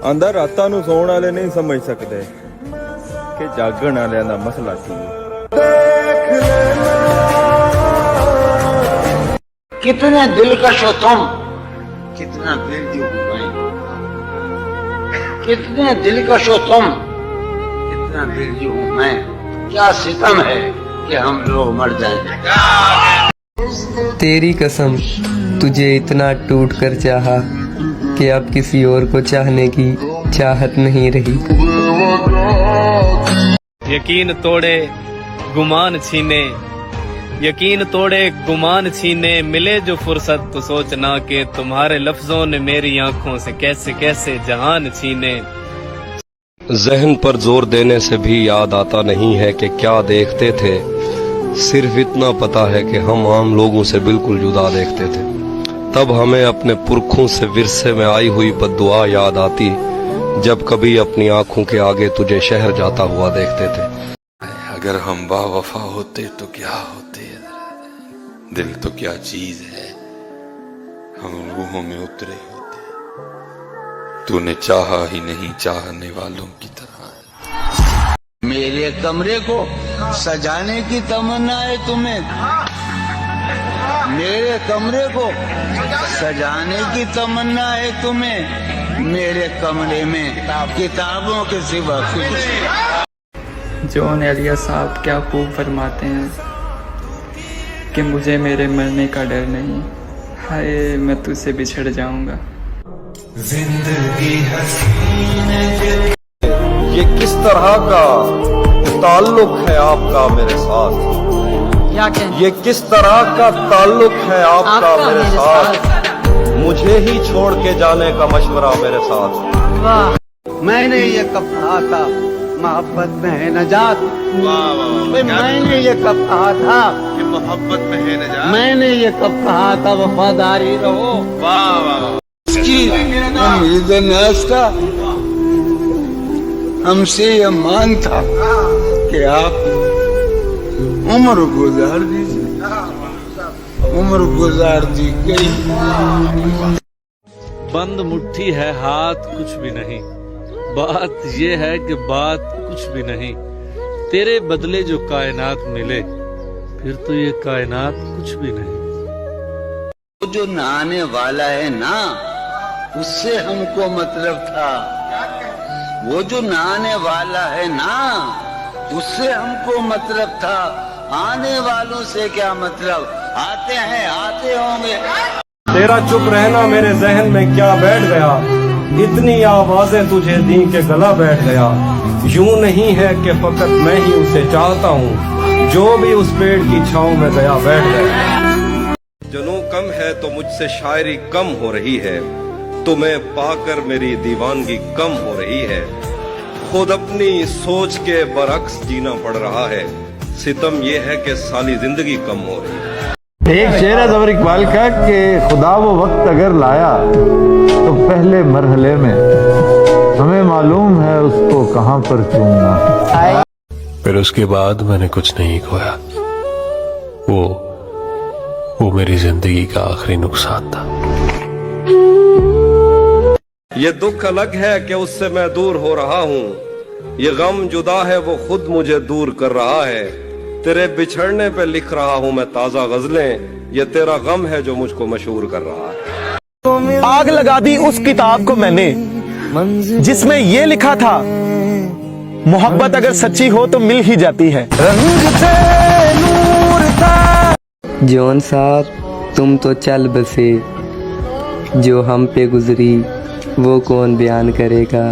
ਆਂਦਾ ਰਾਤਾਂ ਨੂੰ ਸੌਣ ਵਾਲੇ ਨਹੀਂ ਸਮਝ ਸਕਦੇ ਕਿ ਜਾਗਣ ਵਾਲਿਆਂ ਦਾ ਮਸਲਾ ਕੀ ਹੈ। कितने दिलकश हो तुम, कितना दिल हुए, कितने दिलकश हो तुम, कितना दिल हूं मैं। क्या सितम है कि हम लोग मर जाएं। तेरी कसम तुझे इतना टूट कर चाहा कि अब किसी और को चाहने की चाहत नहीं रही। यकीन तोड़े गुमान छीने, यकीन तोड़े गुमान छीने, मिले जो फुर्सत तो सोचना कि तुम्हारे लफ्जों ने मेरी आंखों से कैसे कैसे जहान छीने। जहन पर जोर देने से भी याद आता नहीं है कि क्या देखते थे, सिर्फ इतना पता है कि हम आम लोगों से बिल्कुल जुदा देखते थे। तब हमें अपने पुरखों से विरसे में आई हुई बद्दुआ याद आती जब कभी अपनी आंखों के आगे तुझे शहर जाता हुआ देखते थे। अगर हम बावफा होते तो क्या होते, दिल तो क्या चीज है, हम रूहों में उतरे होते। तूने चाहा ही नहीं चाहने वालों की तरह। मेरे कमरे को सजाने की तमन्ना है तुम्हें, मेरे कमरे को सजाने की तमन्ना है तुम्हें, मेरे कमरे में किताबों के सिवा कुछ। जॉन एलिया साहब क्या खूब फरमाते हैं कि मुझे मेरे मरने का डर नहीं, हाय मैं तुझसे बिछड़ जाऊंगा। ये किस तरह का ताल्लुक है आपका मेरे साथ, ये किस तरह का ताल्लुक है आपका मेरे साथ, मुझे ही छोड़ के जाने का मशवरा मेरे साथ। मैंने ये कब कहा था मोहब्बत में है नजात, मैंने ये कब कहा था कि मोहब्बत में है नजात, मैंने ये कब कहा था वफादारी रहो। उम्मीद नास्ता हमसे ये मान था कि आप उम्र गुजार दीजिए, उम्र गुजार दी गई। बंद मुट्ठी है हाथ कुछ भी नहीं, बात ये है कि बात कुछ भी नहीं, तेरे बदले जो कायनात मिले फिर तो ये कायनात कुछ भी नहीं। वो जो नहाने वाला है ना उससे हमको मतलब था, वो जो नहाने वाला है ना उससे हमको मतलब था, आने वालों से क्या मतलब, आते हैं आते होंगे। तेरा चुप रहना मेरे जहन में क्या बैठ गया, इतनी आवाजें तुझे दी के गला बैठ गया। यूं नहीं है कि फकत मैं ही उसे चाहता हूँ, जो भी उस पेड़ की छांव में गया बैठ गया। जुनूं कम है तो मुझसे शायरी कम हो रही है, तुम्हें पाकर मेरी दीवानगी कम हो रही है। खुद अपनी सोच के बरक्स जीना पड़ रहा है, सितम ये है कि साली जिंदगी कम हो रही है। एक शेर है ज़फर इकबाल का कि खुदा वो वक्त अगर लाया तो पहले मरहले में हमें मालूम है उसको कहां पर चूमना। फिर उसके बाद मैंने कुछ नहीं खोया, वो मेरी जिंदगी का आखिरी नुकसान था। ये दुख अलग है कि उससे मैं दूर हो रहा हूँ, ये गम जुदा है वो खुद मुझे दूर कर रहा है। तेरे बिछड़ने पे लिख रहा हूँ मैं ताजा गजलें, ये तेरा गम है जो मुझको मशहूर कर रहा है। आग लगा दी उस किताब को मैंने जिसमें ये लिखा था मोहब्बत अगर सच्ची हो तो मिल ही जाती है। जॉन साहब तुम तो चल बसे, जो हम पे गुजरी वो कौन बयान करेगा।